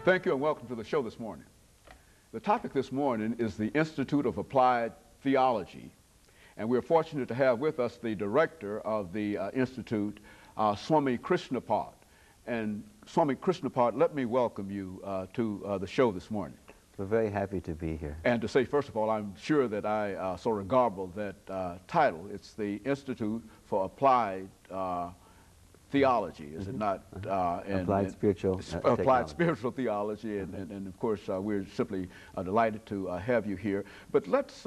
Thank you and welcome to the show this morning. The topic this morning is the Institute of Applied Theology, and we're fortunate to have with us the director of the Institute, Swami Krishnapada. And Swami Krishnapada, let me welcome you to the show this morning. We're very happy to be here. And to say, first of all, I'm sure that I sort of garbled that title. It's the Institute for Applied Theology, is it not? Applied spiritual Applied spiritual theology, and of course we're simply delighted to have you here. But let's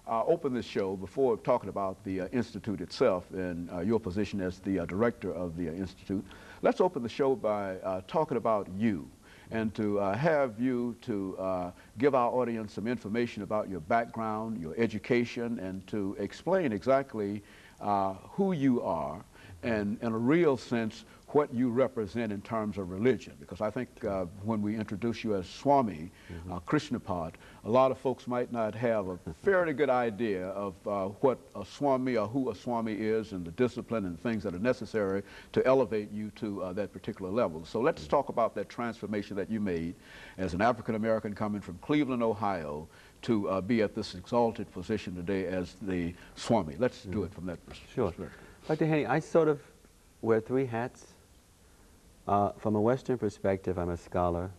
open this show before talking about the Institute itself and your position as the director of the Institute. Let's open the show by talking about you, and to have you to give our audience some information about your background, your education, and to explain exactly who you are and, in a real sense, what you represent in terms of religion. Because I think when we introduce you as Swami Krishnapada, a lot of folks might not have a fairly good idea of what a Swami or who a Swami is and the discipline and things that are necessary to elevate you to that particular level. So let's talk about that transformation that you made as an African American coming from Cleveland, Ohio, to be at this exalted position today as the Swami. Let's do it from that perspective. Sure. Dr. Haney, I sort of wear three hats. From a Western perspective, I'm a scholar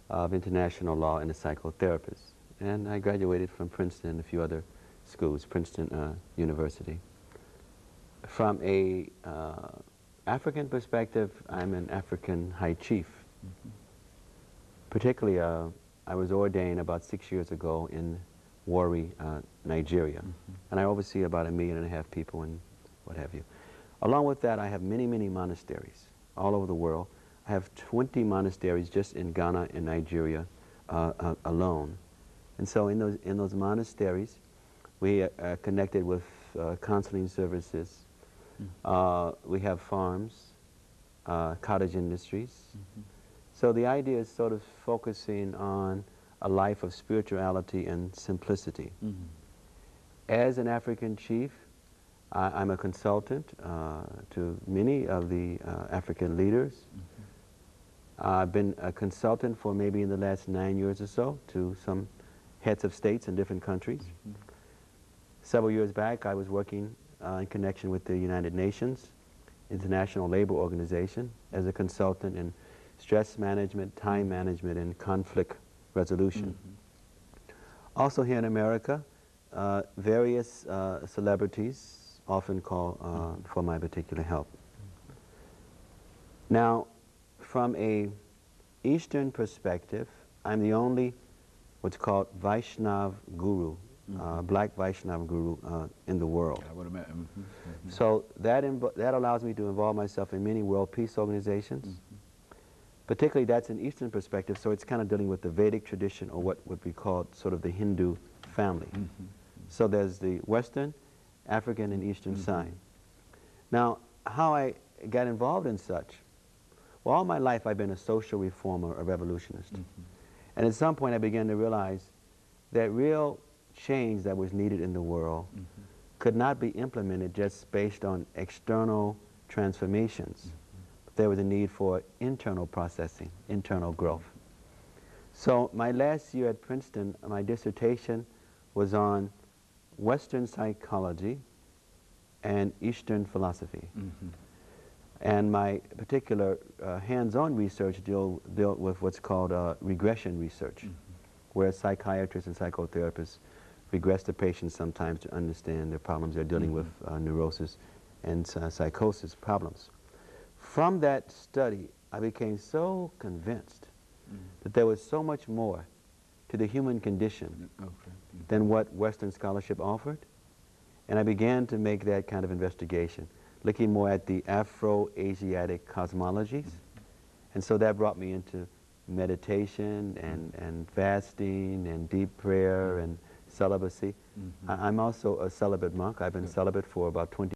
of international law and a psychotherapist. And I graduated from Princeton and a few other schools, Princeton University. From a African perspective, I'm an African high chief. Particularly, I was ordained about 6 years ago in Warri, Nigeria. And I oversee about 1.5 million people and what have you. Along with that, I have many, many monasteries all over the world. I have 20 monasteries just in Ghana and Nigeria alone. And so in those monasteries, we are connected with counseling services. We have farms, cottage industries. So the idea is sort of focusing on a life of spirituality and simplicity. As an African chief, I'm a consultant to many of the African leaders. I've been a consultant for maybe in the last 9 years or so to some heads of states in different countries. Several years back, I was working in connection with the United Nations, International Labor Organization, as a consultant in stress management, time management, and conflict resolution. Also here in America, various celebrities often call for my particular help. Now, from a Eastern perspective, I'm the only what's called Vaishnav guru, black Vaishnav guru in the world. I would imagine. So that allows me to involve myself in many world peace organizations. Particularly that's an Eastern perspective, so it's kind of dealing with the Vedic tradition, or what would be called sort of the Hindu family. So there's the Western, African, and Eastern side. Now, how I got involved in such? Well, all my life I've been a social reformer, a revolutionist. And at some point I began to realize that real change that was needed in the world could not be implemented just based on external transformations. There was a need for internal processing, internal growth. So my last year at Princeton, my dissertation was on Western psychology and Eastern philosophy. And my particular hands-on research dealt with what's called regression research, where psychiatrists and psychotherapists regress the patients sometimes to understand their problems. They're dealing with neurosis and psychosis problems. From that study, I became so convinced that there was so much more to the human condition than what Western scholarship offered. And I began to make that kind of investigation, looking more at the Afro-Asiatic cosmologies. And so that brought me into meditation and fasting and deep prayer and celibacy. I'm also a celibate monk. I've been celibate for about 20